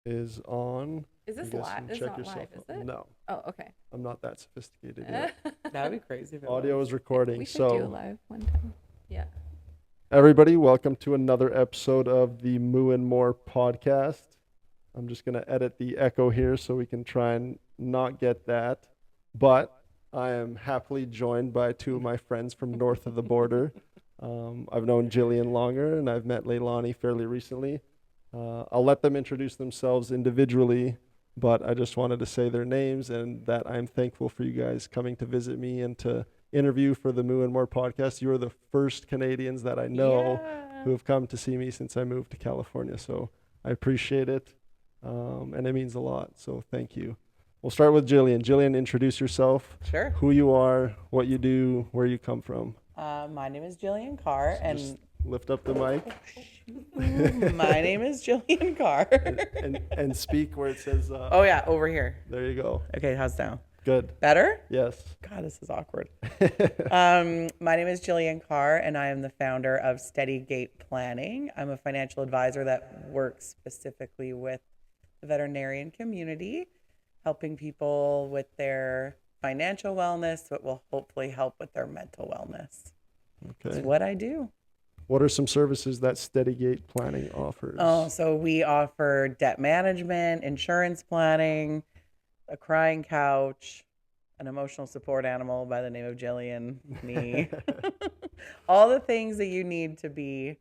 is on. Is this You guys live? can It's check not yourself live, is out. it? No, Oh, okay. I'm not that sophisticated yet. That'd be crazy if it Audio was. is recording. We should do So, live one time. Yeah. everybody, welcome to another episode of the Moo and More podcast. I'm just going to edit the echo here so we can try and not get that. But I am happily joined by two of my friends from north of the border. I've known Jillian longer, and I've met Leilani fairly recently. I'll let them introduce themselves individually, but I just wanted to say their names and that I'm thankful for you guys coming to visit me and to interview for the Moo and More podcast. You are the first Canadians that I know who have come to see me since I moved to California, so I appreciate it, and it means a lot, so thank you. We'll start with Jillian. Jillian, introduce yourself, Sure. who you are, what you do, where you come from. My name is Jillian Carr, So just and lift up the mic my name is Jillian Carr. and speak where it says, Oh yeah, over here. there you go. Okay, how's now? Good. Better? Yes. God, this is awkward. My name is Jillian Carr, and I am the founder of Steady Gate Planning. I'm a financial advisor that works specifically with the veterinarian community, helping people with their financial wellness, but will hopefully help with their mental wellness. That's Okay. what I do. What are some services that Steadygate Planning offers? Oh, so we offer debt management, insurance planning, a crying couch, an emotional support animal by the name of Jillian, me. All the things that you need to be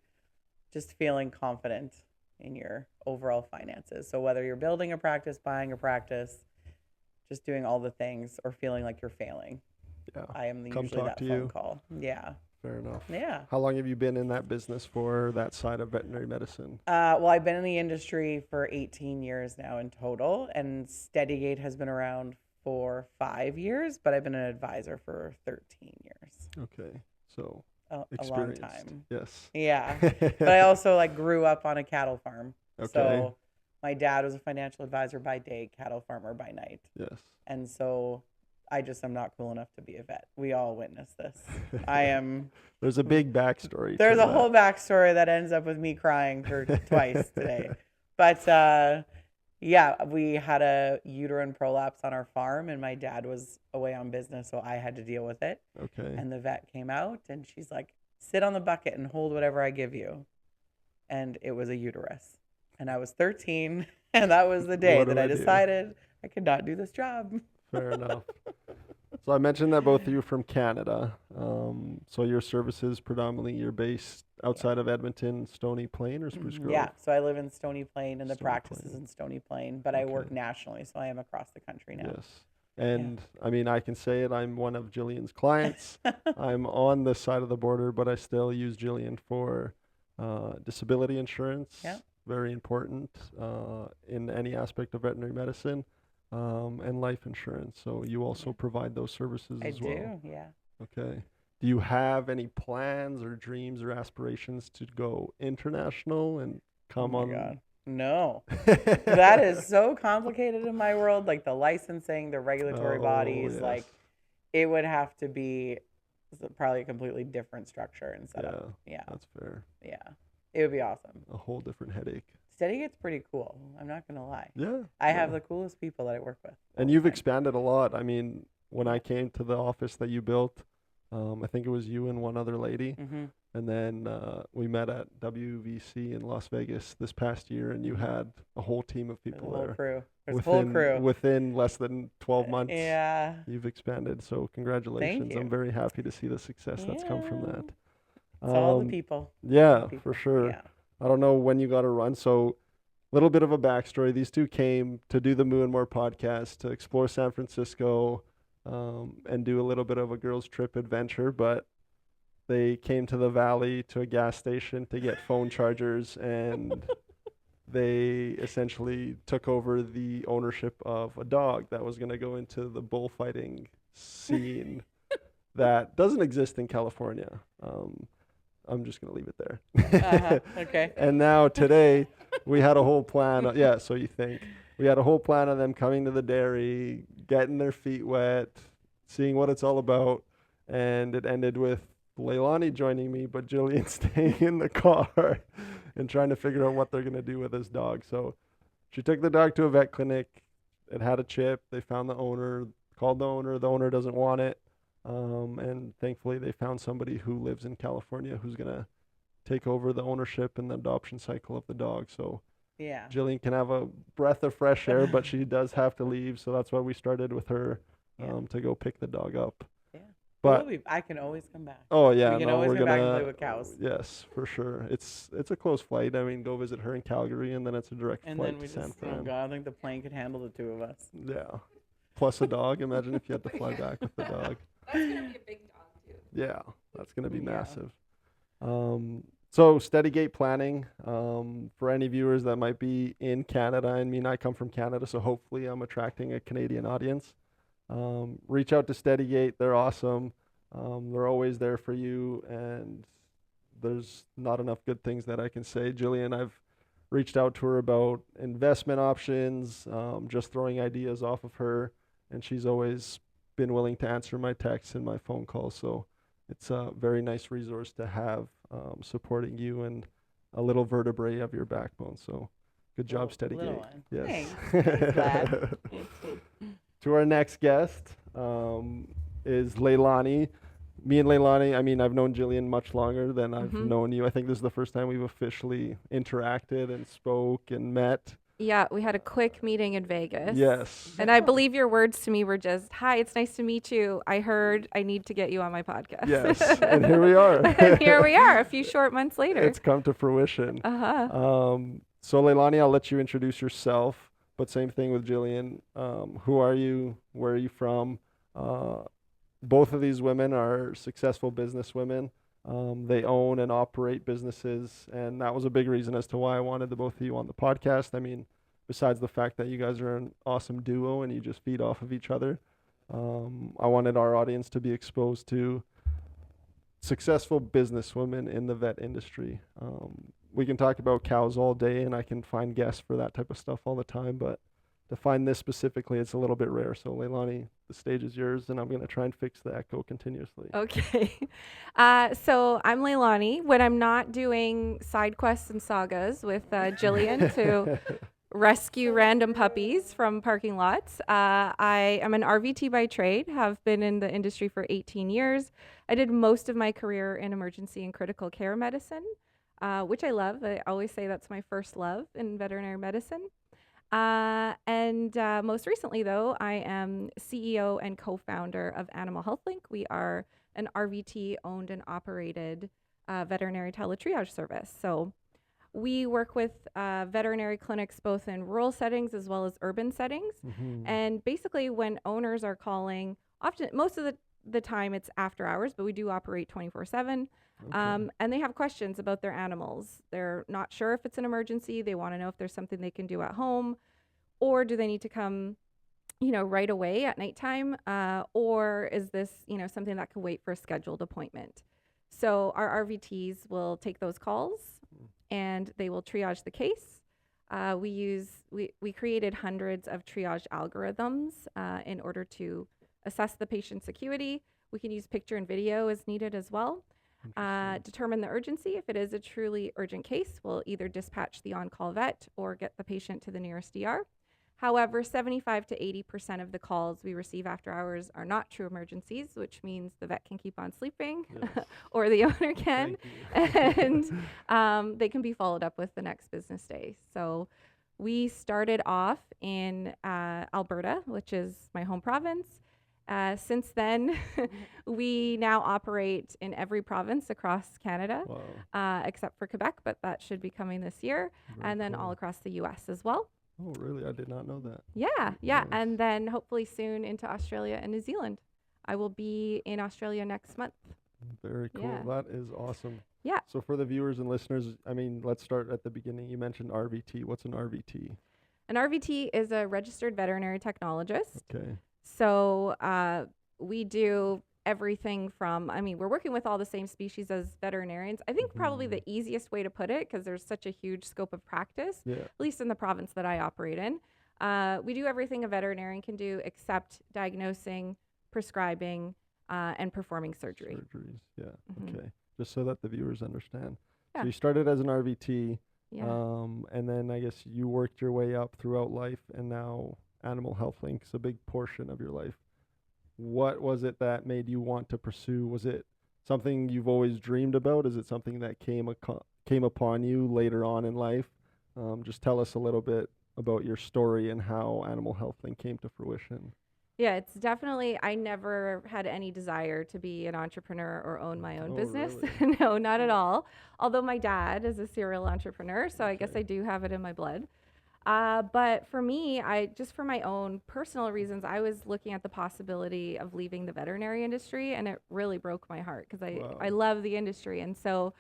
just feeling confident in your overall finances. So whether you're building a practice, buying a practice, just doing all the things or feeling like you're failing, Yeah. I am Come usually talk that to phone you. call. Yeah. Fair enough. Yeah. How long have you been in that business for, that side of veterinary medicine? Well, I've been in the industry for 18 years now in total, and Steadygate has been around for 5 years, but I've been an advisor for 13 years. Okay. So A long experienced. time. Yes. Yeah. But I also grew up on a cattle farm. Okay. So my dad was a financial advisor by day, cattle farmer by night. Yes. And so I just am not cool enough to be a vet. We all witnessed this. I am. There's a big backstory. There's to a that. whole backstory that ends up with me crying for twice today. But yeah, we had a uterine prolapse on our farm, and my dad was away on business, so I had to deal with it. Okay. And the vet came out, and she's like, sit on the bucket and hold whatever I give you. And it was a uterus. And I was 13, and that was the day What that do I I do? decided I could not do this job. Fair enough. So I mentioned that both of you are from Canada. So your services predominantly you're based outside of Edmonton, Stony Plain, or Spruce Grove? Yeah, so I live in Stony Plain, and the Stony practice is Plain. in Stony Plain, but I work Okay. nationally, so I am across the country now. Yes. And I mean, I can say it. I'm one of Jillian's clients. I'm on this side of the border, but I still use Jillian for disability insurance. Yeah. Very important in any aspect of veterinary medicine, and life insurance. So you also provide those services I as well. do, yeah. Okay. Do you have any plans or dreams or aspirations to go international and come Oh on? my God. No. That is so complicated in my world, like the licensing, the regulatory Oh, bodies, yes. like it would have to be probably a completely different structure and setup. Yeah. That's fair. Yeah. It would be awesome. A whole different headache. Steady gets pretty cool. I'm not going to lie. Yeah. I have yeah. the coolest people that I work with. all And the you've time. expanded a lot. I mean, when I came to the office that you built, I think it was you and one other lady. Mhm. And then we met at WVC in Las Vegas this past year, and you had a whole team of There's a people whole there. crew. There's a whole crew. Within less than 12 months, Yeah. you've expanded. So congratulations. you. I'm very happy to see the success that's come from Yeah. that. It's all the people. Yeah, People. for sure. Yeah. I don't know when you got to run. So, little bit of a backstory. These two came to do the Moo and More podcast to explore San Francisco, and do a little bit of a girls' trip adventure. But they came to the valley to a gas station to get phone chargers, and they essentially took over the ownership of a dog that was going to go into the bullfighting scene that doesn't exist in California. I'm just going to leave it there. Okay. And now today we had a whole plan. Yeah, so you think. We had a whole plan of them coming to the dairy, getting their feet wet, seeing what it's all about. And it ended with Leilani joining me, but Jillian staying in the car and trying to figure out what they're going to do with this dog. So She took the dog to a vet clinic. It had a chip. They found the owner, called the owner. The owner doesn't want it. And thankfully, they found somebody who lives in California who's going to take over the ownership and the adoption cycle of the dog. So Yeah. Jillian can have a breath of fresh air, but she does have to leave. So that's why we started with her Yeah. to go pick the dog up. Yeah. But I can always come back. oh yeah, We can no, always we're come back and gonna play with cows. yes, for sure. It's a close flight. I mean, go visit her in Calgary, and then it's a direct And flight then we to San just, oh Fran. God, I think the plane could handle the two of us. Yeah, plus a dog. Imagine if you had to fly back with the dog. That's gonna be a big dog too. Yeah, that's gonna be Yeah. massive. So steady gate planning. For any viewers that might be in Canada, I mean, I come from Canada, so hopefully I'm attracting a Canadian audience. Reach out to Steadygate. They're awesome. They're always there for you, and there's not enough good things that I can say. Jillian, I've reached out to her about investment options, just throwing ideas off of her, and she's always been willing to answer my texts and my phone calls. So it's a very nice resource to have, supporting you and a little vertebrae of your backbone. So good job, Little Steadygate. one. Yes. Thanks, lad. To our next guest is Leilani. Me and Leilani, I mean, I've known Jillian much longer than I've known you. I think this is the first time we've officially interacted and spoke and met. Yeah, we had a quick meeting in Vegas. Yes. And I believe your words to me were just, "Hi, it's nice to meet you. I heard I need to get you on my podcast." Yes. And here we are. And here we are, a few short months later. It's come to fruition. Uh-huh. So Leilani, I'll let you introduce yourself, but same thing with Jillian. Who are you? Where are you from? Both of these women are successful business women. They own and operate businesses, and that was a big reason as to why I wanted the both of you on the podcast. I mean, besides the fact that you guys are an awesome duo and you just feed off of each other, I wanted our audience to be exposed to successful businesswomen in the vet industry. We can talk about cows all day, and I can find guests for that type of stuff all the time, but to find this specifically, it's a little bit rare. So Leilani, the stage is yours, and I'm going to try and fix the echo continuously. Okay. So I'm Leilani. When I'm not doing side quests and sagas with Jillian to rescue random puppies from parking lots, I am an RVT by trade, have been in the industry for 18 years. I did most of my career in emergency and critical care medicine, which I love. I always say that's my first love in veterinary medicine. And most recently, though, I am CEO and co-founder of Animal Health Link. We are an RVT owned and operated veterinary teletriage service. So we work with veterinary clinics both in rural settings as well as urban settings. And basically, when owners are calling, often most of the time it's after hours, but we do operate 24/7. And they have questions about their animals. They're not sure if it's an emergency. They want to know if there's something they can do at home, or do they need to come, right away at nighttime? Or is this, something that can wait for a scheduled appointment? So our RVTs will take those calls and they will triage the case. We created hundreds of triage algorithms in order to assess the patient's acuity. We can use picture and video as needed as well. Determine the urgency. If it is a truly urgent case, we'll either dispatch the on-call vet or get the patient to the nearest DR. However, 75 to 80% of the calls we receive after hours are not true emergencies, which means the vet can keep on sleeping or the owner can, and they can be followed up with the next business day. So we started off in Alberta, which is my home province. Since then, we now operate in every province across Canada, except for Quebec, but that should be coming this year, and then all across the US as well. Oh, really? I did not know that. Yeah. Nice. And then hopefully soon into Australia and New Zealand. I will be in Australia next month. Very cool. Yeah. That is awesome. Yeah. So for the viewers and listeners, I mean, let's start at the beginning. You mentioned RVT. What's an RVT? An RVT is a registered veterinary technologist. Okay. So we do everything from, we're working with all the same species as veterinarians. I think probably the easiest way to put it, because there's such a huge scope of practice, at least in the province that I operate in. We do everything a veterinarian can do except diagnosing, prescribing, and performing surgery. Surgeries, yeah. Okay. Just so that the viewers understand. Yeah. So you started as an RVT. Yeah. And then I guess you worked your way up throughout life, and now Animal Health Link's a big portion of your life. What was it that made you want to pursue? Was it something you've always dreamed about? Is it something that came upon you later on in life? Just tell us a little bit about your story and how Animal Health Link came to fruition. Yeah, it's definitely, I never had any desire to be an entrepreneur or own my own Oh, business. really? No, not at all. Although my dad is a serial entrepreneur, so I guess Okay. I do have it in my blood. But for me, just for my own personal reasons, I was looking at the possibility of leaving the veterinary industry, and it really broke my heart because I Wow. love the industry. And so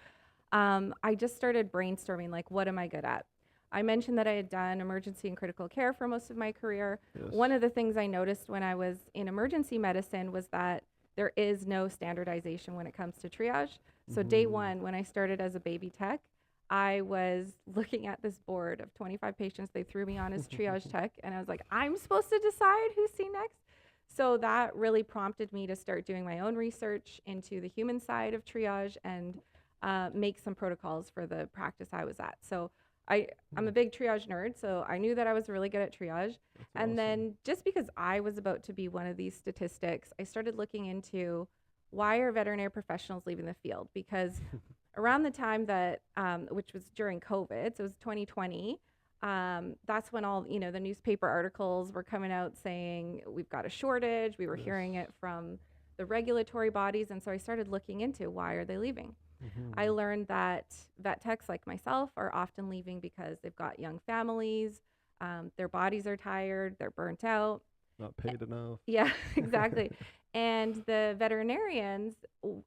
I just started brainstorming, like, what am I good at? I mentioned that I had done emergency and critical care for most of my career. One Yes. of the things I noticed when I was in emergency medicine was that there is no standardization when it comes to triage. So, day Mm-hmm. one, when I started as a baby tech, I was looking at this board of 25 patients they threw me on as triage tech, and I was like, I'm supposed to decide who's seen next. So, that really prompted me to start doing my own research into the human side of triage and make some protocols for the practice I was at. So, I'm a big triage nerd, so I knew that I was really good at triage. That's And awesome. then just because I was about to be one of these statistics, I started looking into why are veterinary professionals leaving the field? Because around the time that, which was during COVID, so it was 2020, that's when all, the newspaper articles were coming out saying we've got a shortage. We were hearing Yes. it from the regulatory bodies. And so I started looking into why are they leaving? I Mm-hmm. learned that vet techs like myself are often leaving because they've got young families, their bodies are tired, they're burnt out. Not paid enough. Yeah, exactly. And the veterinarians,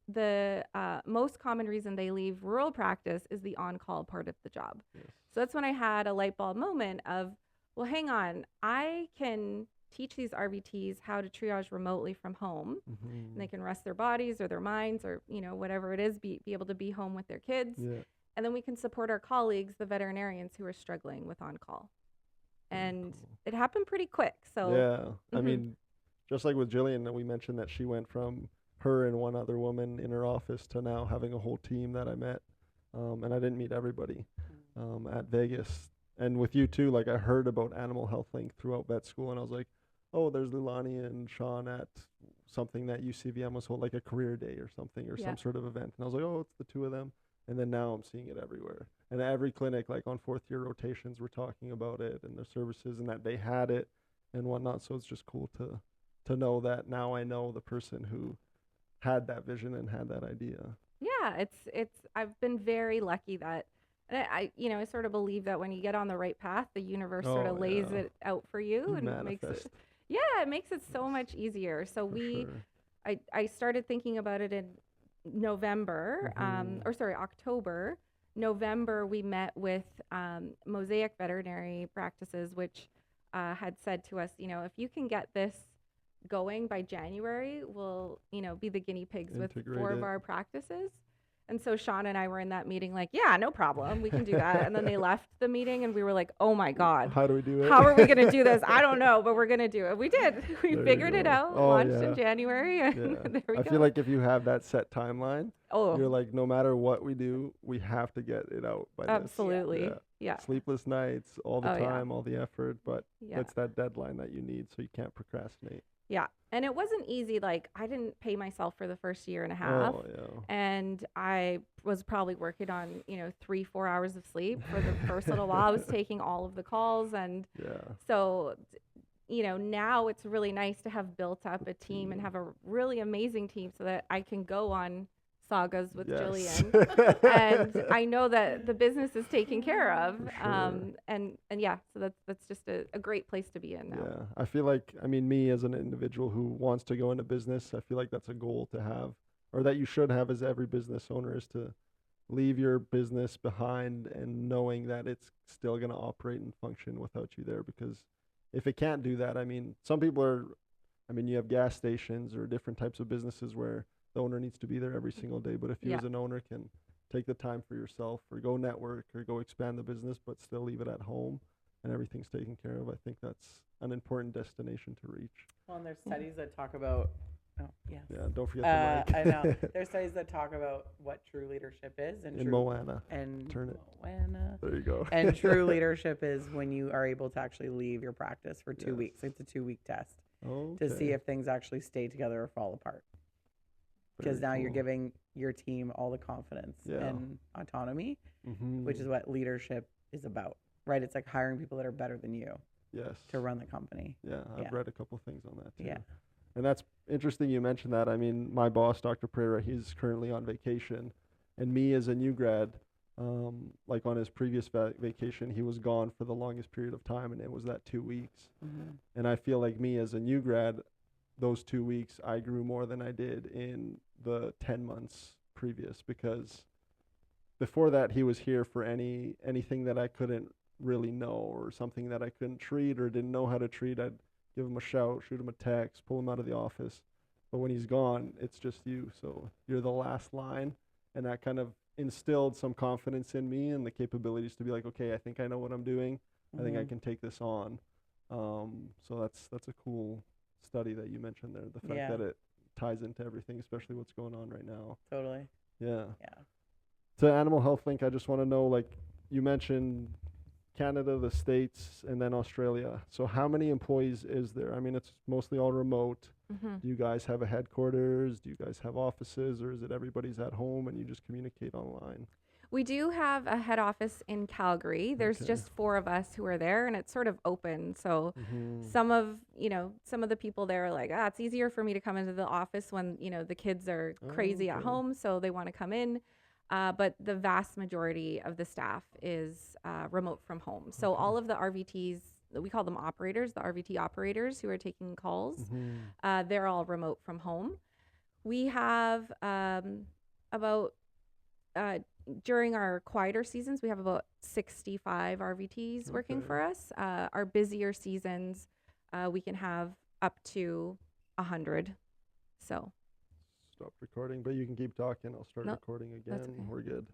the most common reason they leave rural practice is the on call part of the job. Yes. So that's when I had a light bulb moment of, well, hang on, I can teach these RVTs how to triage remotely from home, and Mm-hmm. they can rest their bodies or their minds or whatever it is, be able to be home with their kids, Yeah. and then we can support our colleagues, the veterinarians who are struggling with on call. Very And cool. it happened pretty quick. So, Yeah. I mhm, mean, just like with Jillian, that we mentioned that she went from her and one other woman in her office to now having a whole team that I met. And I didn't meet everybody at Vegas. And with you too, like I heard about Animal Health Link throughout vet school, and I was like, oh, there's Lilani and Sean at something that UCVM was holding, like a career day or something, or yeah. some sort of event. And I was like, oh, it's the two of them. And then now I'm seeing it everywhere. And every clinic, like on fourth year rotations, we're talking about it and their services and that they had it and whatnot. So it's just cool to know that now I know the person who had that vision and had that idea. Yeah, it's I've been very lucky that, and I sort of believe that when you get on the right path, the universe sort Oh of lays yeah, it out for you you and makes it, manifest. yeah, it makes it so Yes, much easier. So for sure. I started thinking about it in November, Hmm. or sorry, October. November, we met with Mosaic Veterinary Practices, which had said to us, if you can get this going by January, we'll, be the guinea pigs with Integrate 4 of it. our practices. And so Sean and I were in that meeting, like, yeah, no problem, we can do that. And then they left the meeting, and we were like, oh my God, How do we do it? how are we going to do this? I don't know, but we're going to do it. We did. We There you figured it go. out, Oh launched in yeah, January, and yeah. there we I go. feel like if you have that set timeline, Oh, you're like, no matter what we do, we have to get it out by this. absolutely. Yeah. Yeah. Sleepless nights, all the Oh, yeah. time, all the effort, but Yeah. that's that deadline that you need so you can't procrastinate. Yeah. And it wasn't easy. Like, I didn't pay myself for the first year and a half. Oh yeah. And I was probably working on, 3, 4 hours of sleep for the first little while. I was taking all of the calls. And Yeah. so, now it's really nice to have built up a team and have a really amazing team so that I can go on sagas with Yes. Jillian. And I know that the business is taken care of. For sure. And yeah, so that's just a great place to be in now. Yeah, I feel like, I mean, me as an individual who wants to go into business, I feel like that's a goal to have, or that you should have as every business owner, is to leave your business behind and knowing that it's still going to operate and function without you there. Because if it can't do that, I mean, some people are, I mean, you have gas stations or different types of businesses where the owner needs to be there every single day. But if you Yeah. as an owner can take the time for yourself or go network or go expand the business, but still leave it at home and everything's taken care of, I think that's an important destination to reach. Well, and there's studies that talk about Oh, yes. Yeah, don't forget the mic. I know. There's studies that talk about what true leadership is, and In true Moana. and Turn it. Moana. There you go. And true leadership is when you are able to actually leave your practice for 2 Yes. weeks. It's a 2-week test Okay. to see if things actually stay together or fall apart. Because Very now you're cool. giving your team all the confidence Yeah. and autonomy, Mhm. which is what leadership is about, right? It's like hiring people that are better than you Yes. to run the company. Yeah, I've Yeah. read a couple things on that too. Yeah. And that's interesting you mentioned that. I mean, my boss, Dr. Pereira, he's currently on vacation. And me as a new grad, like on his previous vacation, he was gone for the longest period of time, and it was that 2 weeks. Mm-hmm. And I feel like me as a new grad, those 2 weeks, I grew more than I did in the 10 months previous, because before that, he was here for anything that I couldn't really know, or something that I couldn't treat or didn't know how to treat. I'd give him a shout, shoot him a text, pull him out of the office. But when he's gone, it's just you. So you're the last line. And that kind of instilled some confidence in me and the capabilities to be like, okay, I think I know what I'm doing. I think I Mhm. can take this on. So that's a cool study that you mentioned there. The fact Yeah. that it ties into everything, especially what's going on right now. Totally. Yeah. Yeah. To Animal Health Link, I just want to know, like you mentioned, Canada, the States, and then Australia. So how many employees is there? I mean, it's mostly all remote. Mm-hmm. Do you guys have a headquarters? Do you guys have offices, or is it everybody's at home and you just communicate online? We do have a head office in Calgary. There's Okay. just 4 of us who are there, and it's sort of open. So Mm-hmm. some of the people there are like, it's easier for me to come into the office when the kids are crazy at Okay. home, so they want to come in. But the vast majority of the staff is remote from home. So Okay. all of the RVTs, we call them operators, the RVT operators who are taking calls, Mm-hmm. they're all remote from home. We have about during our quieter seasons, we have about 65 RVTs working Okay. for us. Our busier seasons, we can have up to 100. So, Stop recording, but you can keep talking. I'll start No, recording again. that's okay. We're good.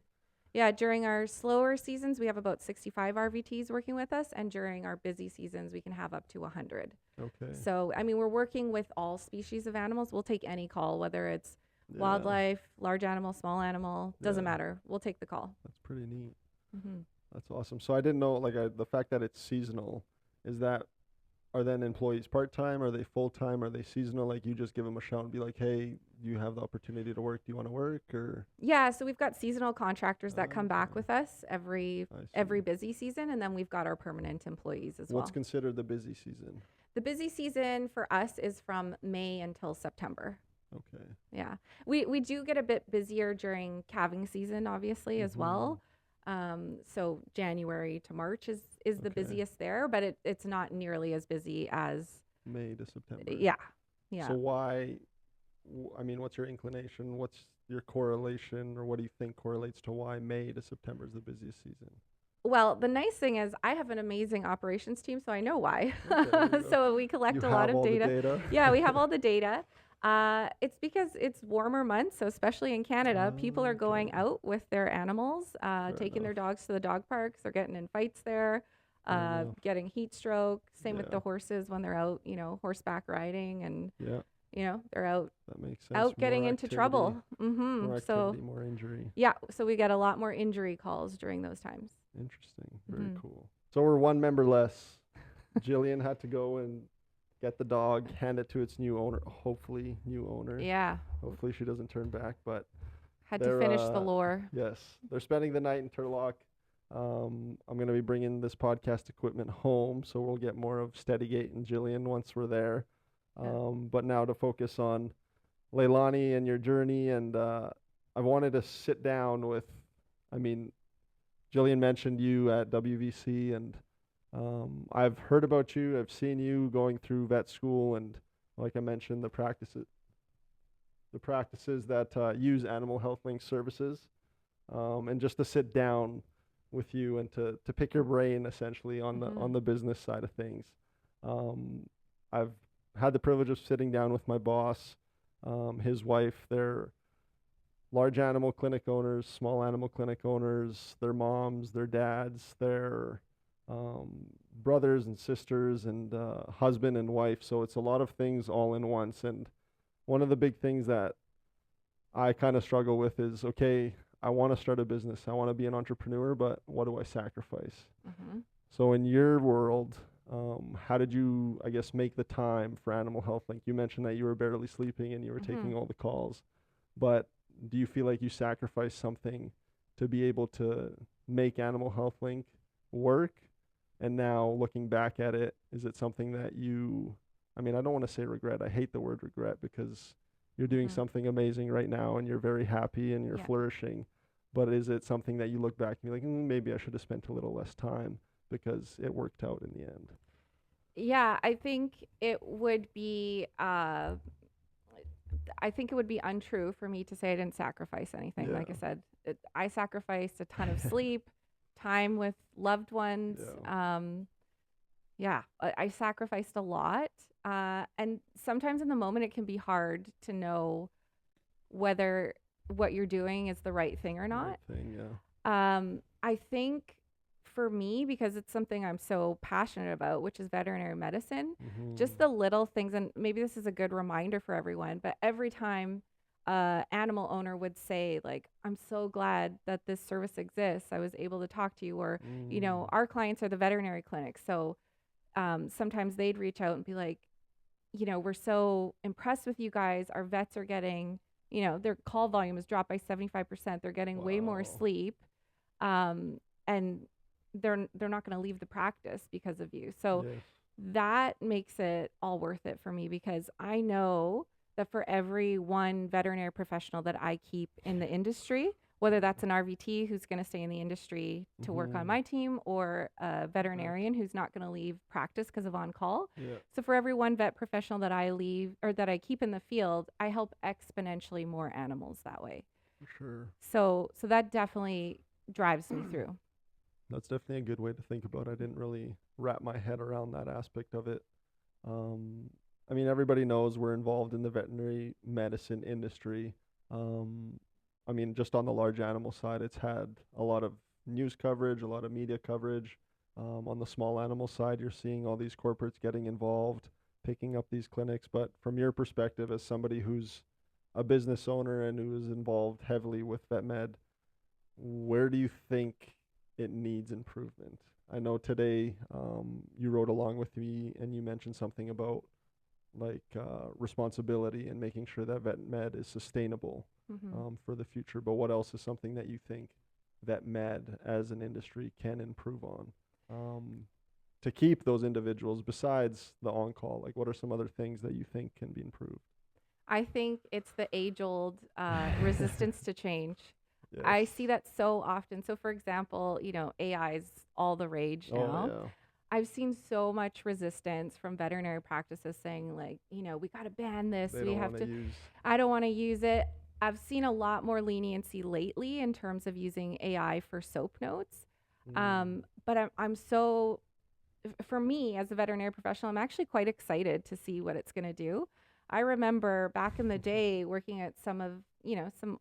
yeah, during our slower seasons, we have about 65 RVTs working with us. And during our busy seasons, we can have up to 100. Okay. So, I mean, we're working with all species of animals. We'll take any call, whether it's Yeah, wildlife, large animal, small animal, doesn't Yeah. matter. We'll take the call. that's pretty neat. Mm-hmm. That's awesome. So I didn't know, like, the fact that it's seasonal, are then employees part-time? Are they full-time? Are they seasonal? Like, you just give them a shout and be like, hey, you have the opportunity to work. Do you want to work? Or Yeah, so we've got seasonal contractors that come back Okay. with us every I see. busy season, and then we've got our permanent employees as What's well. considered the busy season? The busy season for us is from May until September. Okay. Yeah, we do get a bit busier during calving season, obviously, as well. So January to March is the Okay. busiest there, but it's not nearly as busy as May to September. yeah. So why, I mean, what's your inclination? What's your correlation, or what do you think correlates to why May to September is the busiest season? Well, the nice thing is I have an amazing operations team, so I know why. Okay, there you go. So we collect You a lot have of all the data. data? Yeah, we have all the data. It's because it's warmer months, so especially in Canada, people are going Okay. out with their animals, taking their enough. dogs to the dog parks. They're getting in fights there, Fair enough. getting heat stroke. Same with Yeah. the horses when they're out, horseback riding, and Yeah, they're out that makes sense. out getting More into activity, trouble. More So activity, more injury. yeah, so we get a lot more injury calls during those times. Interesting. Very Mhm. cool. So we're one member less. Jillian had to go and get the dog, hand it to its new owner. Hopefully, new owner. Yeah, Hopefully, she doesn't turn back. But had to They're, finish the lore. yes, they're spending the night in Turlock. I'm going to be bringing this podcast equipment home, so we'll get more of Steadygate and Jillian once we're there. Yeah. But now to focus on Leilani and your journey, and I wanted to sit down with, I mean, Jillian mentioned you at WVC, and I've heard about you. I've seen you going through vet school, and like I mentioned, the practices that use Animal Health Link services, and just to sit down with you and to pick your brain essentially on the business side of things. I've had the privilege of sitting down with my boss, his wife. They're large animal clinic owners, small animal clinic owners, their moms, their dads, their brothers and sisters, and husband and wife. So it's a lot of things all in once. And one of the big things that I kind of struggle with is, okay, I want to start a business, I want to be an entrepreneur, but what do I sacrifice? Mm-hmm. So in your world, how did you, I guess, make the time for Animal Health Link? You mentioned that you were barely sleeping and you were Mm-hmm. taking all the calls, but do you feel like you sacrificed something to be able to make Animal Health Link work? And now looking back at it, is it something that you, I mean, I don't want to say regret. I hate the word regret because you're doing Mm-hmm. something amazing right now and you're very happy and you're Yeah. flourishing. But is it something that you look back and be like, maybe I should have spent a little less time because it worked out in the end? Yeah, I think it would be I think it would be untrue for me to say I didn't sacrifice anything. Yeah. Like I said, I sacrificed a ton of sleep, time with loved ones. Yeah. Yeah, I sacrificed a lot. And sometimes in the moment, it can be hard to know whether what you're doing is the right thing or Right not. thing, yeah. I think for me, because it's something I'm so passionate about, which is veterinary medicine, just the little things, and maybe this is a good reminder for everyone, but every time animal owner would say, like, I'm so glad that this service exists, I was able to talk to you, or, our clients are the veterinary clinics. So sometimes they'd reach out and be like, we're so impressed with you guys. Our vets are getting, their call volume has dropped by 75%. They're getting way more Wow. sleep. And they're not going to leave the practice because of you. So Yes. that makes it all worth it for me, because I know that for every one veterinary professional that I keep in the industry, whether that's an RVT who's going to stay in the industry to work on my team, or a veterinarian who's not going to leave practice because of on call. Yeah. So for every one vet professional that I leave or that I keep in the field, I help exponentially more animals that way. For sure. So that definitely drives me through. That's definitely a good way to think about it. I didn't really wrap my head around that aspect of it. Um, I mean, everybody knows we're involved in the veterinary medicine industry. Um, I mean, just on the large animal side, it's had a lot of news coverage, a lot of media coverage. On the small animal side, you're seeing all these corporates getting involved, picking up these clinics. But from your perspective, as somebody who's a business owner and who is involved heavily with vet med, where do you think it needs improvement? I know today you wrote along with me and you mentioned something about like responsibility and making sure that vet med is sustainable Mm-hmm. for the future. But what else is something that you think vet med as an industry can improve on to keep those individuals besides the on call? Like, what are some other things that you think can be improved? I think it's the age old resistance to change. I Yes. see that so often. So, for example, AI is all the rage Oh, now. yeah. I've seen so much resistance from veterinary practices saying, like, we got to ban this. They We don't have want to to, use. I don't want to use it. I've seen a lot more leniency lately in terms of using AI for soap notes. But I'm so, for me as a veterinary professional, I'm actually quite excited to see what it's going to do. I remember back in the day working at some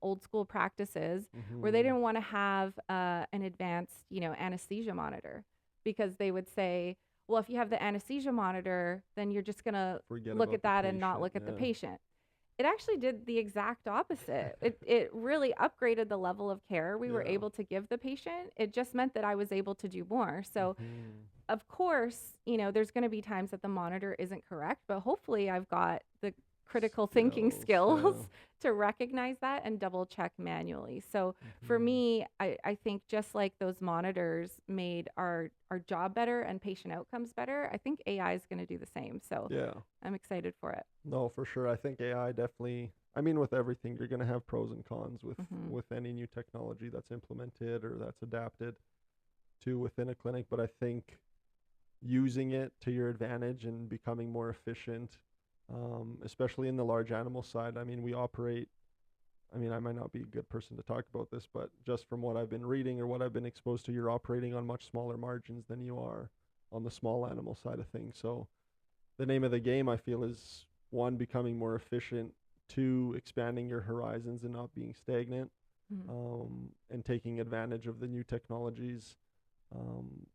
old school practices where they didn't want to have an advanced, anesthesia monitor, because they would say, well, if you have the anesthesia monitor, then you're just going to Forget look about at the that and not patient. look at the Yeah. patient. It actually did the exact opposite. It really upgraded the level of care we were Yeah. able to give the patient. It just meant that I was able to do more. So, Mhm. of course, there's going to be times that the monitor isn't correct, but hopefully I've got the critical thinking skills Yeah. to recognize that and double check manually. So for Mhm. me, I think just like those monitors made our job better and patient outcomes better, I think AI is going to do the same. So Yeah. I'm excited for it. No, for sure. I think AI definitely, I mean, with everything, you're going to have pros and cons Hmm. with any new technology that's implemented or that's adapted to within a clinic, but I think using it to your advantage and becoming more efficient, especially in the large animal side. I mean, we operate, I mean, I might not be a good person to talk about this, but just from what I've been reading or what I've been exposed to, you're operating on much smaller margins than you are on the small animal side of things. So the name of the game, I feel, is one, becoming more efficient, two, expanding your horizons and not being stagnant, Hmm. and taking advantage of the new technologies, um,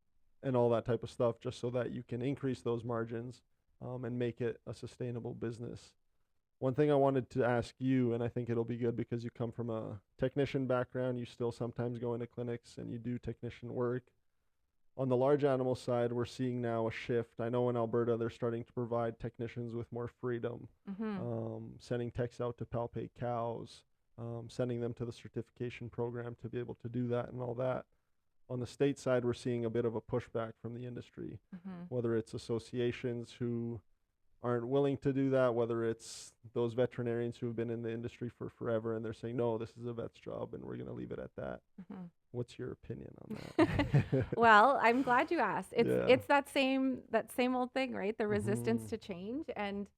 and all that type of stuff, just so that you can increase those margins, and make it a sustainable business. One thing I wanted to ask you, and I think it'll be good because you come from a technician background, you still sometimes go into clinics and you do technician work. On the large animal side, we're seeing now a shift. I know in Alberta they're starting to provide technicians with more freedom, sending techs out to palpate cows, sending them to the certification program to be able to do that and all that. On the state side, we're seeing a bit of a pushback from the industry, whether it's associations who aren't willing to do that, whether it's those veterinarians who have been in the industry for forever and they're saying, no, this is a vet's job and we're going to leave it at that. What's your opinion on that? Well, I'm glad you asked. It's Yeah. it's that same old thing, right? The resistance to change. And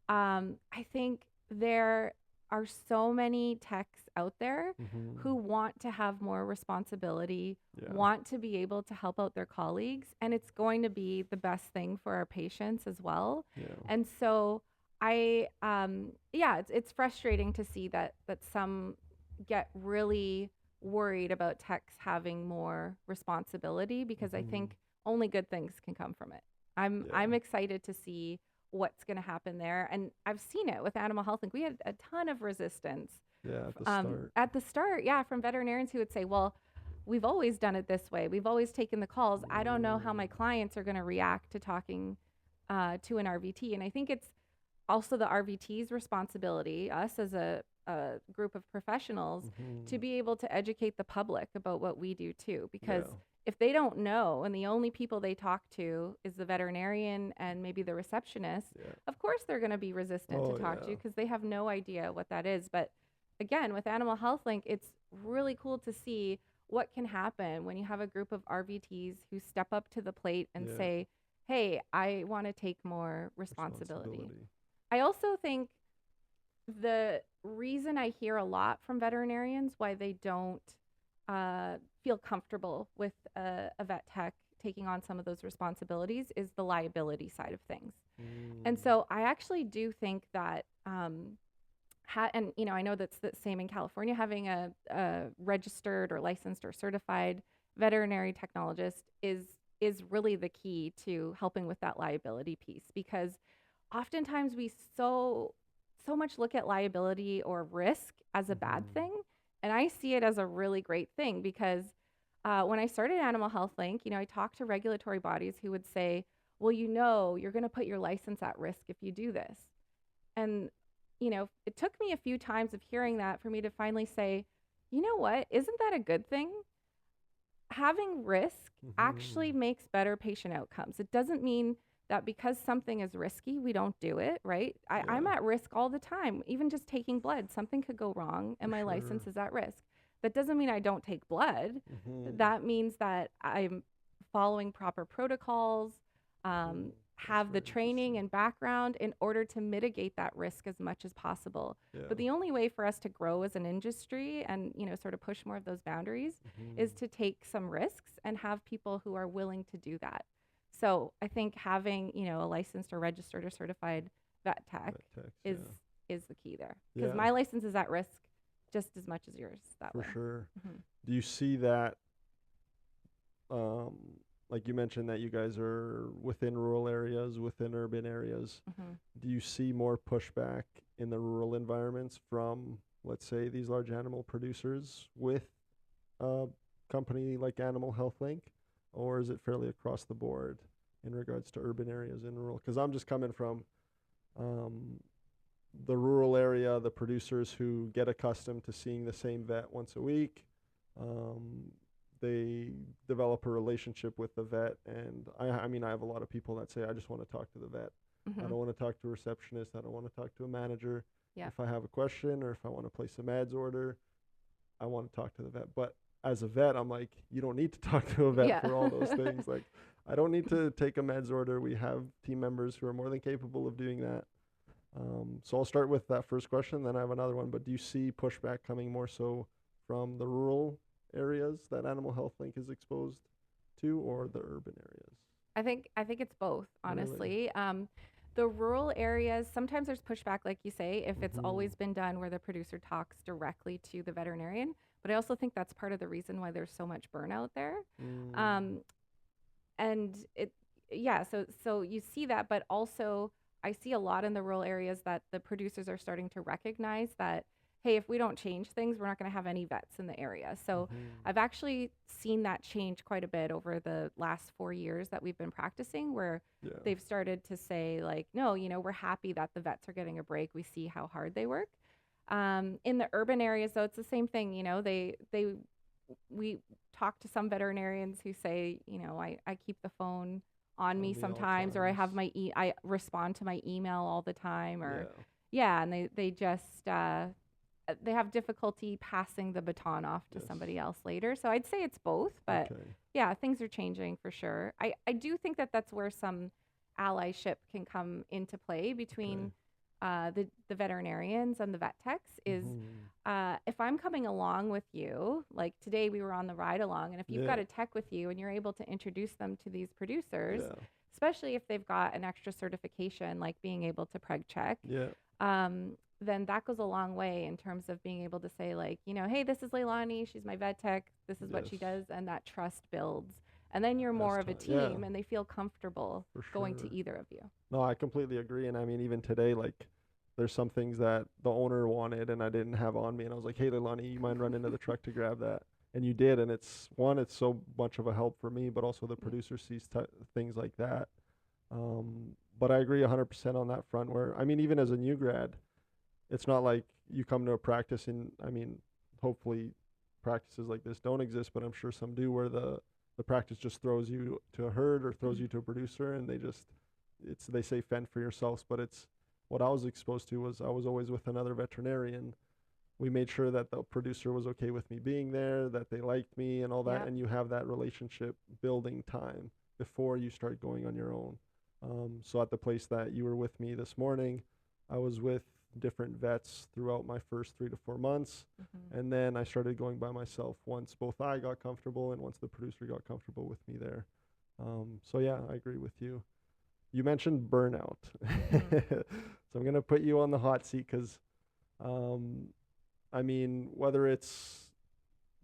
I think there are so many techs out there who want to have more responsibility, Yeah. want to be able to help out their colleagues, and it's going to be the best thing for our patients as well. Yeah. And so it's frustrating to see that some get really worried about techs having more responsibility, because I think only good things can come from it. I'm excited to see what's going to happen there, and I've seen it with Animal Health Link. We had a ton of resistance Yeah, at the start. at the start, from veterinarians who would say, well, we've always done it this way, we've always taken the calls, I don't know how my clients are going to react to talking to an RVT. And I think it's also the RVT's responsibility, us as a group of professionals, to be able to educate the public about what we do too, because Yeah. if they don't know and the only people they talk to is the veterinarian and maybe the receptionist, Yeah. of course they're going to be resistant Oh, to talk to yeah. you because they have no idea what that is. But again, with Animal Health Link, it's really cool to see what can happen when you have a group of RVTs who step up to the plate and Yeah. say, hey, I want to take more responsibility. I also think the reason I hear a lot from veterinarians why they don't feel comfortable with a vet tech taking on some of those responsibilities is the liability side of things. And so I actually do think that, and I know that's the same in California, having a registered or licensed or certified veterinary technologist is really the key to helping with that liability piece, because oftentimes we so much look at liability or risk as a bad thing. And I see it as a really great thing, because when I started Animal Health Link, I talked to regulatory bodies who would say, well, you're going to put your license at risk if you do this. And, it took me a few times of hearing that for me to finally say, you know what, isn't that a good thing? Having risk actually makes better patient outcomes. It doesn't mean that because something is risky, we don't do it, right? I'm at risk all the time. Even just taking blood, something could go wrong and my license is at risk. That doesn't mean I don't take blood. That means that I'm following proper protocols, have the training and background in order to mitigate that risk as much as possible. But the only way for us to grow as an industry and, sort of push more of those boundaries is to take some risks and have people who are willing to do that. So I think having, a licensed or registered or certified vet tech is the key there, because my license is at risk just as much as yours that way. For sure. Do you see that, like you mentioned that you guys are within rural areas, within urban areas, do you see more pushback in the rural environments from, let's say, these large animal producers with a company like Animal Health Link? Or is it fairly across the board in regards to urban areas and rural? Because I'm just coming from the rural area, the producers who get accustomed to seeing the same vet once a week. They develop a relationship with the vet. And I mean, I have a lot of people that say, I just want to talk to the vet. I don't want to talk to a receptionist. I don't want to talk to a manager. If I have a question or if I want to place a meds order, I want to talk to the vet. But as a vet, I'm like, you don't need to talk to a vet for all those things. Like, I don't need to take a meds order. We have team members who are more than capable of doing that. So I'll start with that first question, then I have another one. But do you see pushback coming more so from the rural areas that Animal Health Link is exposed to, or the urban areas? I think it's both, honestly. Really? The rural areas, sometimes there's pushback, like you say, if it's always been done where the producer talks directly to the veterinarian. But I also think that's part of the reason why there's so much burnout there. And so you see that, but also I see a lot in the rural areas that the producers are starting to recognize that, hey, if we don't change things, we're not going to have any vets in the area. So I've actually seen that change quite a bit over the last 4 years that we've been practicing, where Yeah. they've started to say, like, no, we're happy that the vets are getting a break. We see how hard they work. In the urban areas, though, it's the same thing. We talk to some veterinarians who say, I keep the phone on me me all sometimes, or I have times. I respond to my email all the time, or Yeah. yeah, and they just they have difficulty passing the baton off to Yes. somebody else later. So I'd say it's both, but Okay. yeah, things are changing for sure. I do think that that's where some allyship can come into play between the veterinarians and the vet techs is if I'm coming along with you, like today we were on the ride along, and if you've got Yeah. a tech with you and you're able to introduce them to these producers, Yeah. especially if they've got an extra certification like being able to preg check, Yeah. then that goes a long way in terms of being able to say, like, hey, this is Leilani, she's my vet tech, this is what she Yes. does, and that trust builds. And then you're As more of a time. Yeah. team and they feel comfortable For going to sure. either of you. No, I completely agree. And I mean, even today, like, there's some things that the owner wanted and I didn't have on me. And I was like, hey, Leilani, you mind running to the truck to grab that? And you did. And it's so much of a help for me, but also the producer sees things like that. But I agree 100% on that front where, I mean, even as a new grad, it's not like you come to a practice and, I mean, hopefully practices like this don't exist, but I'm sure some do where the practice just throws you to a herd or throws you to a producer and they say fend for yourselves, but it's what I was exposed to was I was always with another veterinarian. We made sure that the producer was okay with me being there, that they liked me and all that, Yep. and you have that relationship building time before you start going on your own. So at the place that you were with me this morning, I was with different vets throughout my first 3 to 4 months, and then I started going by myself once both I got comfortable and once the producer got comfortable with me there. So yeah, I agree with you. You mentioned burnout. So I'm going to put you on the hot seat because, I mean, whether it's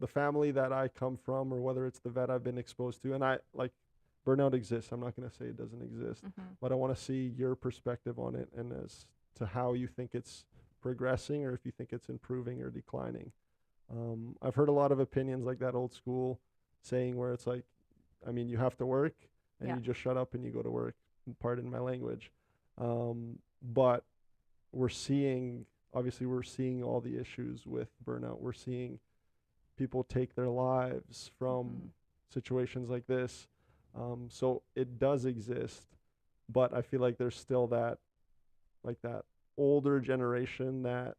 the family that I come from or whether it's the vet I've been exposed to, and I like burnout exists. I'm not going to say it doesn't exist, but I want to see your perspective on it and as to how you think it's progressing or if you think it's improving or declining. I've heard a lot of opinions like that old school saying where it's like, I mean, you have to work and Yeah. you just shut up and you go to work. Pardon my language. But we're seeing all the issues with burnout. We're seeing people take their lives from situations like this. So it does exist, but I feel like there's still that older generation that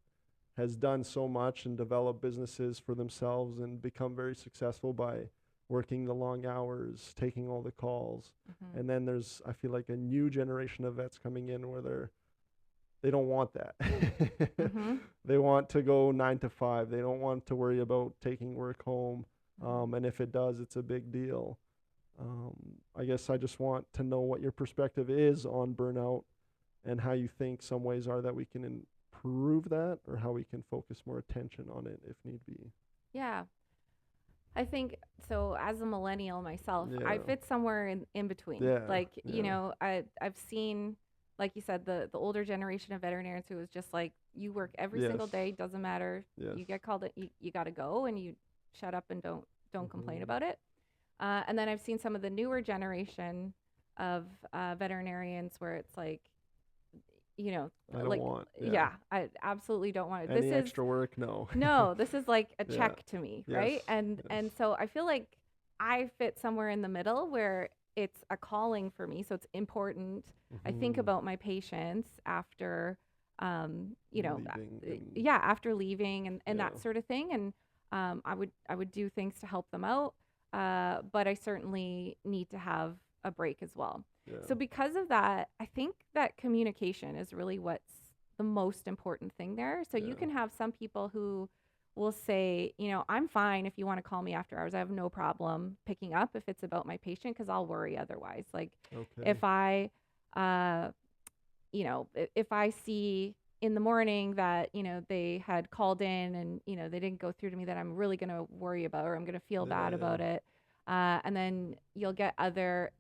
has done so much and developed businesses for themselves and become very successful by working the long hours, taking all the calls. And then I feel like a new generation of vets coming in where they don't want that. They want to go 9 to 5. They don't want to worry about taking work home. And if it does, it's a big deal. I guess I just want to know what your perspective is on burnout and how you think some ways are that we can improve that or how we can focus more attention on it if need be. Yeah. I think so. As a millennial myself, I Yeah. fit somewhere in between. Yeah, Like, yeah. I've seen, like you said, the older generation of veterinarians who was just like, you work every single Yes. day, doesn't matter. Yes. You get called, you got to go, and you shut up and don't complain about it. And then I've seen some of the newer generation of veterinarians where it's like, I don't like, want I absolutely don't want it. any This is extra work. No. no, this is like a Yeah. check to me, right? Yes, And yes. so I feel like I fit somewhere in the middle where it's a calling for me, so it's important. I think about my patients after Leaving and- after leaving and Yeah. that sort of thing, and I would do things to help them out, but I certainly need to have a break as well. Yeah. So because of that, I think that communication is really what's the most important thing there. So you Yeah. can have some people who will say, I'm fine if you want to call me after hours. I have no problem picking up if it's about my patient because I'll worry otherwise. Like Okay. if I, if I see in the morning that, they had called in and, they didn't go through to me, that I'm really going to worry about or I'm going to feel bad Yeah. about it. And then you'll get other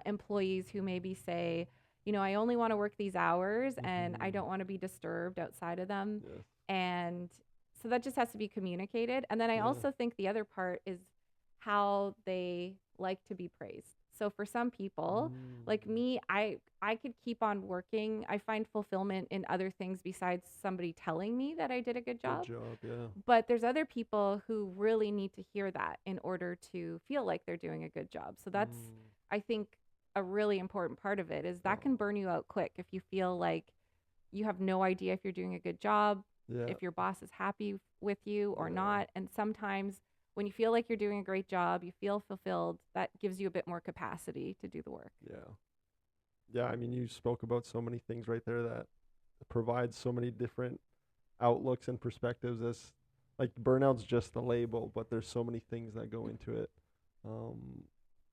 employees who maybe say, I only want to work these hours and I Mhm. don't want to be disturbed outside of them. Yes. And so that just has to be communicated. And then I Yeah. also think the other part is how they like to be praised. So for some people, like Mm. me, I could keep on working. I find fulfillment in other things besides somebody telling me that I did a good Good job. job. Yeah. But there's other people who really need to hear that in order to feel like they're doing a good job. So that's, Mm. I think, a really important part of it is that Oh. can burn you out quick if you feel like you have no idea if you're doing a good job, Yeah. if your boss is happy with you or Yeah. not. And sometimes when you feel like you're doing a great job, you feel fulfilled, that gives you a bit more capacity to do the work. Yeah. Yeah. I mean, you spoke about so many things right there that provides so many different outlooks and perspectives. As like burnout's just the label, but there's so many things that go into it.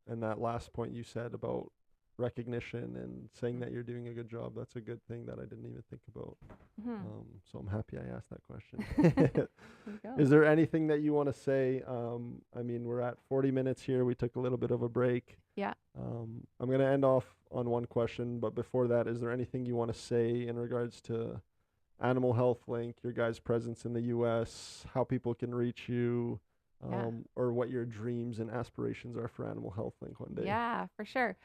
And that last point you said about recognition and saying that you're doing a good job, that's a good thing that I didn't even think about. Mhm. So I'm happy I asked that question. There you go. Is there anything that you want to say? I mean, we're at 40 minutes here. We took a little bit of a break. Yeah. I'm going to end off on one question, but before that, is there anything you want to say in regards to Animal Health Link, your guys' presence in the US, how people can reach you, Yeah. or what your dreams and aspirations are for Animal Health Link one day? Yeah, for sure.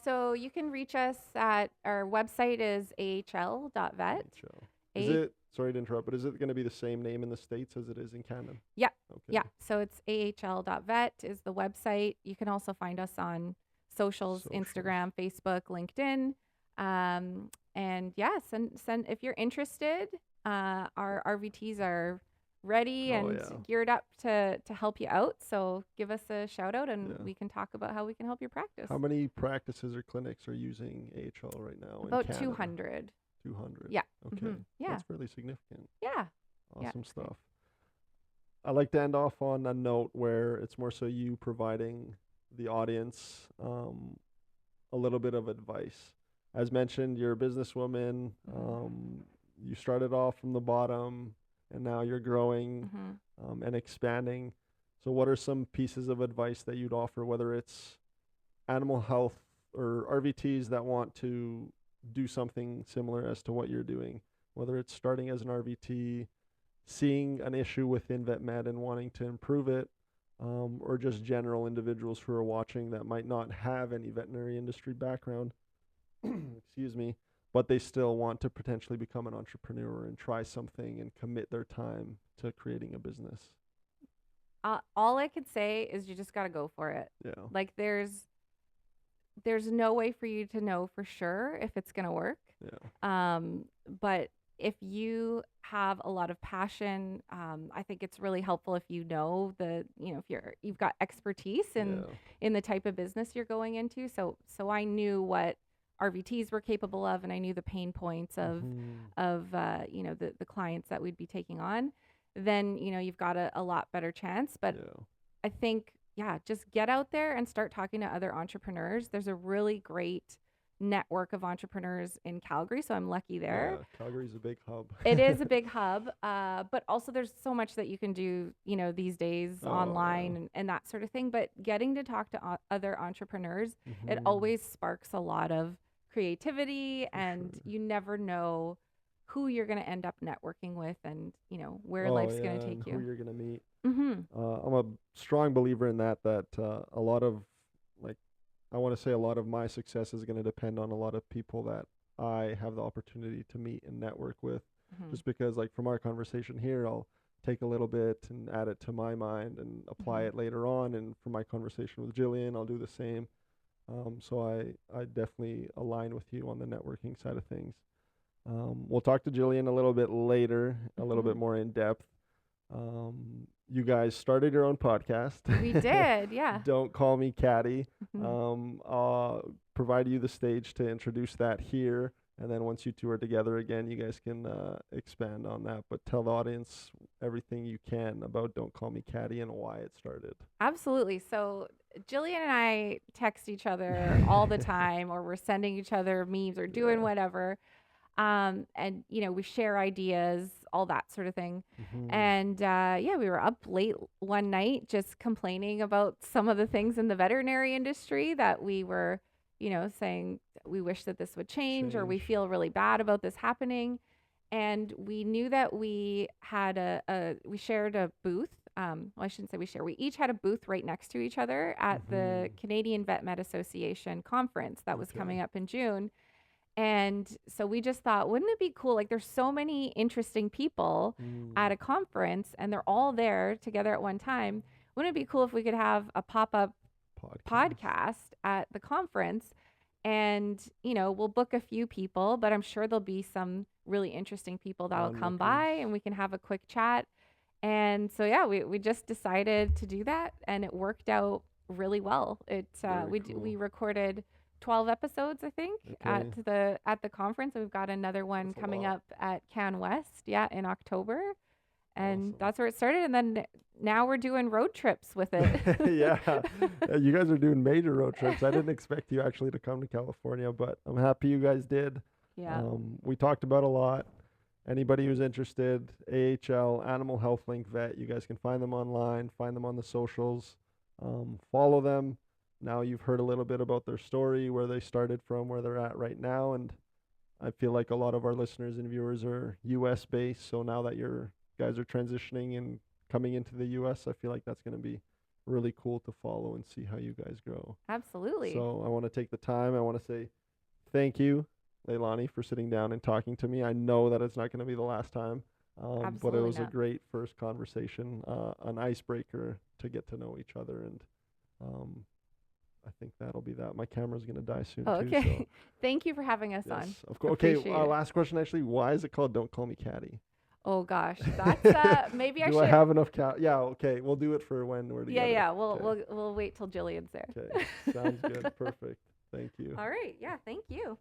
So you can reach us at our website is ahl.vet. NHL. Is it, sorry to interrupt, but is it going to be the same name in the States as it is in Canada? Yeah. Okay. Yeah. So it's ahl.vet is the website. You can also find us on socials, Instagram, Facebook, LinkedIn. And yeah, send if you're interested. Our RVTs are ready Oh, and yeah. geared up to help you out. So give us a shout out and Yeah. we can talk about how we can help your practice. How many practices or clinics are using AHL right now in About Canada? 200. 200. Yeah. Okay. Mhm. Yeah. That's fairly significant. Yeah. Yeah, Awesome it's great. stuff. I like to end off on a note where it's more so you providing the audience a little bit of advice. As mentioned, you're a businesswoman. You started off from the bottom, and now you're growing and expanding. So, what are some pieces of advice that you'd offer, whether it's animal health or RVTs that want to do something similar as to what you're doing, whether it's starting as an RVT, seeing an issue within VetMed and wanting to improve it, or just general individuals who are watching that might not have any veterinary industry background, excuse me, but they still want to potentially become an entrepreneur and try something and commit their time to creating a business? All I could say is you just got to go for it. Yeah. Like there's no way for you to know for sure if it's going to work. Yeah. But if you have a lot of passion, I think it's really helpful if you know if you've got expertise in the type of business you're going into. So I knew what RVTs were capable of, and I knew the pain points of the clients that we'd be taking on. Then you've got a lot better chance. But I think just get out there and start talking to other entrepreneurs. There's a really great network of entrepreneurs in Calgary, so I'm lucky there. Yeah, Calgary's a big hub. It is a big hub, but also there's so much that you can do, these days online and that sort of thing. But getting to talk to other entrepreneurs, it always sparks a lot of creativity, and you never know who you're going to end up networking with, and where life's going to take you. Who you're going to meet. Mm-hmm. I'm a strong believer in that a lot of, I want to say a lot of my success is going to depend on a lot of people that I have the opportunity to meet and network with. Just because, from our conversation here, I'll take a little bit and add it to my mind and apply it later on. And for my conversation with Jillian, I'll do the same. So I definitely align with you on the networking side of things. We'll talk to Jillian a little bit later, a little bit more in depth. You guys started your own podcast. We did, yeah. Don't Call Me Caddy. I'll provide you the stage to introduce that here. And then once you two are together again, you guys can expand on that. But tell the audience everything you can about Don't Call Me Caddy and why it started. Absolutely. So Jillian and I text each other all the time, or we're sending each other memes or doing whatever. And, we share ideas, all that sort of thing. And, we were up late one night just complaining about some of the things in the veterinary industry that we were, saying, we wish that this would change, or we feel really bad about this happening. And we knew that we had we shared a booth. Well, I shouldn't say we share. We each had a booth right next to each other at the Canadian Vet Med Association conference that was coming up in June. And so we just thought, wouldn't it be cool? Like, there's so many interesting people at a conference, and they're all there together at one time. Wouldn't it be cool if we could have a pop-up podcast at the conference? And, you know, we'll book a few people, but I'm sure there'll be some really interesting people that'll come by, and we can have a quick chat. And so, yeah, we just decided to do that, and it worked out really well. We recorded 12 episodes, I think, at the conference. And we've got another one coming up at CanWest, in October. And that's where it started. And then now we're doing road trips with it. You guys are doing major road trips. I didn't expect you actually to come to California, but I'm happy you guys did. Yeah. We talked about a lot. Anybody who's interested, AHL, Animal Health Link Vet, you guys can find them online, find them on the socials, follow them. Now you've heard a little bit about their story, where they started from, where they're at right now. And I feel like a lot of our listeners and viewers are US based. So now that you guys are transitioning and coming into the US, I feel like that's going to be really cool to follow and see how you guys grow. Absolutely. So I want to take the time. I want to say thank you, Leilani, for sitting down and talking to me. I know that it's not going to be the last time, but it was a great first conversation, an icebreaker to get to know each other. And I think that'll be that. My camera's going to die soon, too. So. Thank you for having us on. Of course. Okay, last question, actually. Why is it called Don't Call Me Caddy? Oh, gosh. That's, maybe I should. Do I have enough Yeah, okay. We'll do it for when we're together. Yeah. We'll wait till Jillian's there. Okay, sounds good. Perfect. Thank you. All right. Yeah, thank you.